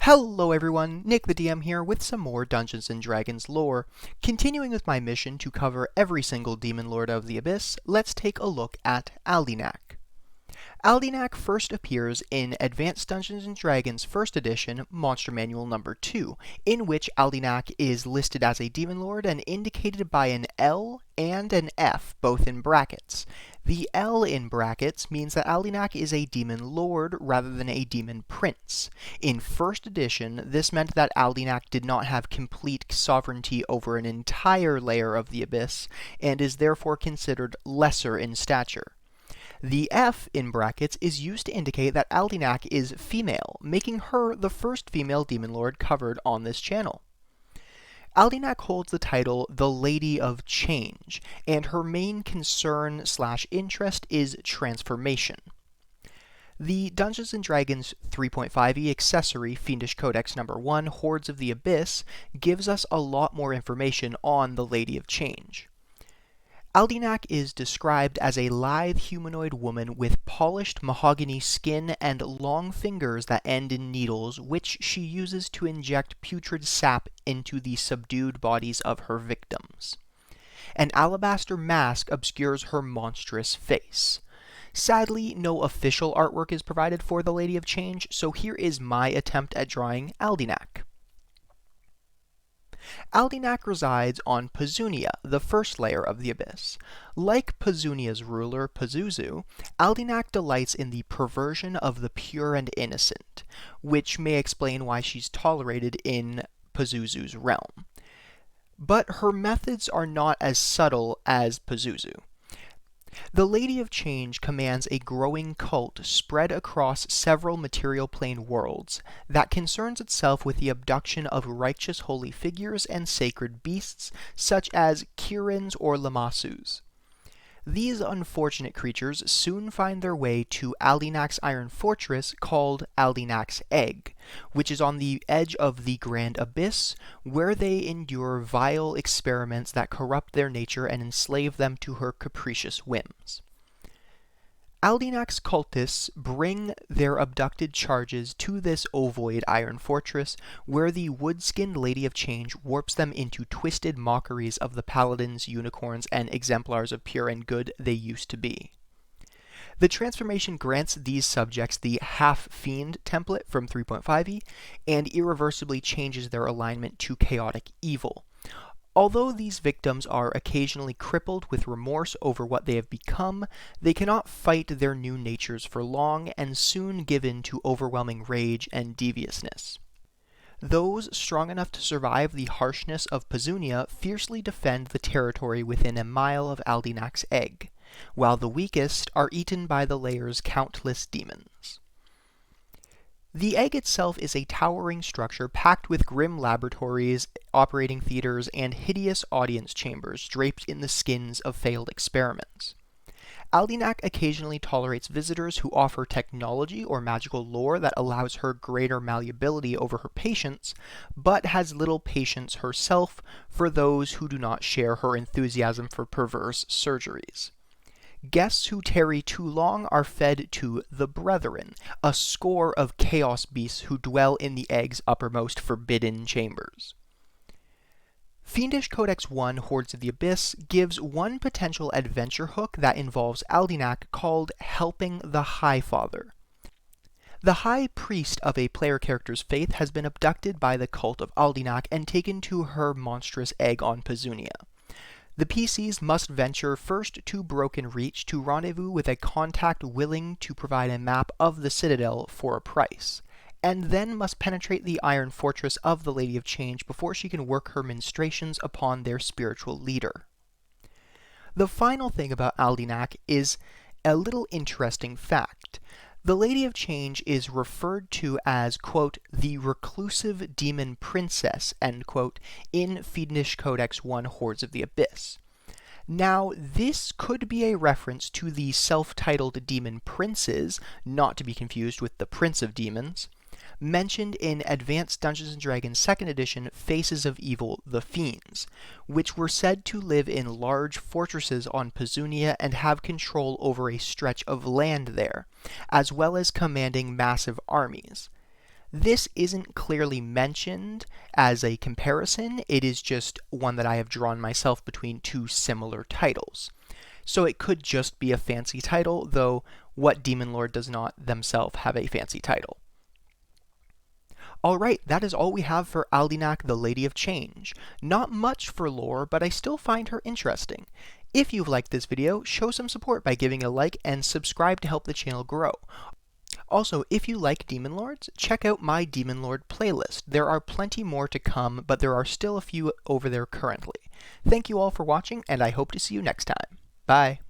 Hello everyone, Nick the DM here with some more Dungeons & Dragons lore. Continuing with my mission to cover every single Demon Lord of the Abyss, let's take a look at Aldinach. Aldinach first appears in Advanced Dungeons & Dragons 1st Edition, Monster Manual number 2, in which Aldinach is listed as a Demon Lord and indicated by an L and an F, both in brackets. The L in brackets means that Aldinach is a Demon Lord rather than a Demon Prince. In 1st Edition, this meant that Aldinach did not have complete sovereignty over an entire layer of the Abyss, and is therefore considered lesser in stature. The F in brackets is used to indicate that Aldinach is female, making her the first female Demon Lord covered on this channel. Aldinach holds the title the Lady of Change, and her main concern/interest is transformation. The Dungeons & Dragons 3.5e accessory, Fiendish Codex number 1, Hordes of the Abyss, gives us a lot more information on the Lady of Change. Aldinach is described as a lithe humanoid woman with polished mahogany skin and long fingers that end in needles, which she uses to inject putrid sap into the subdued bodies of her victims. An alabaster mask obscures her monstrous face. Sadly, no official artwork is provided for the Lady of Change, so here is my attempt at drawing Aldinach. Aldinach resides on Pazunia, the first layer of the Abyss. Like Pazunia's ruler, Pazuzu, Aldinach delights in the perversion of the pure and innocent, which may explain why she's tolerated in Pazuzu's realm. But her methods are not as subtle as Pazuzu. The Lady of Change commands a growing cult spread across several material plane worlds that concerns itself with the abduction of righteous holy figures and sacred beasts such as ki-rins or lamassus. These unfortunate creatures soon find their way to Aldinach's iron fortress called Aldinach's Egg, which is on the edge of the Grand Abyss, where they endure vile experiments that corrupt their nature and enslave them to her capricious whims. Aldinach's cultists bring their abducted charges to this ovoid iron fortress, where the wood-skinned Lady of Change warps them into twisted mockeries of the paladins, unicorns, and exemplars of pure and good they used to be. The transformation grants these subjects the half-fiend template from 3.5e, and irreversibly changes their alignment to chaotic evil. Although these victims are occasionally crippled with remorse over what they have become, they cannot fight their new natures for long and soon give in to overwhelming rage and deviousness. Those strong enough to survive the harshness of Pazunia fiercely defend the territory within a mile of Aldinach's Egg, while the weakest are eaten by the layer's countless demons. The Egg itself is a towering structure packed with grim laboratories, operating theaters, and hideous audience chambers draped in the skins of failed experiments. Aldinach occasionally tolerates visitors who offer technology or magical lore that allows her greater malleability over her patients, but has little patience herself for those who do not share her enthusiasm for perverse surgeries. Guests who tarry too long are fed to the Brethren, a score of chaos beasts who dwell in the Egg's uppermost forbidden chambers. Fiendish Codex 1, Hordes of the Abyss, gives one potential adventure hook that involves Aldinach called Helping the High Father. The High Priest of a player character's faith has been abducted by the cult of Aldinach and taken to her monstrous egg on Pazunia. The PCs must venture first to Broken Reach to rendezvous with a contact willing to provide a map of the Citadel for a price, and then must penetrate the iron fortress of the Lady of Change before she can work her ministrations upon their spiritual leader. The final thing about Aldinach is a little interesting fact. The Lady of Change is referred to as, quote, the reclusive demon princess, end quote, in Fiendish Codex 1, Hordes of the Abyss. Now, this could be a reference to the self-titled demon princes, not to be confused with the Prince of Demons, mentioned in Advanced Dungeons & Dragons 2nd Edition Faces of Evil, the Fiends, which were said to live in large fortresses on Pazunia and have control over a stretch of land there, as well as commanding massive armies. This isn't clearly mentioned as a comparison, it is just one that I have drawn myself between two similar titles. So it could just be a fancy title, though what Demon Lord does not themselves have a fancy title? Alright, that is all we have for Aldinach, the Lady of Change. Not much for lore, but I still find her interesting. If you've liked this video, show some support by giving a like and subscribe to help the channel grow. Also, if you like Demon Lords, check out my Demon Lord playlist. There are plenty more to come, but there are still a few over there currently. Thank you all for watching, and I hope to see you next time. Bye!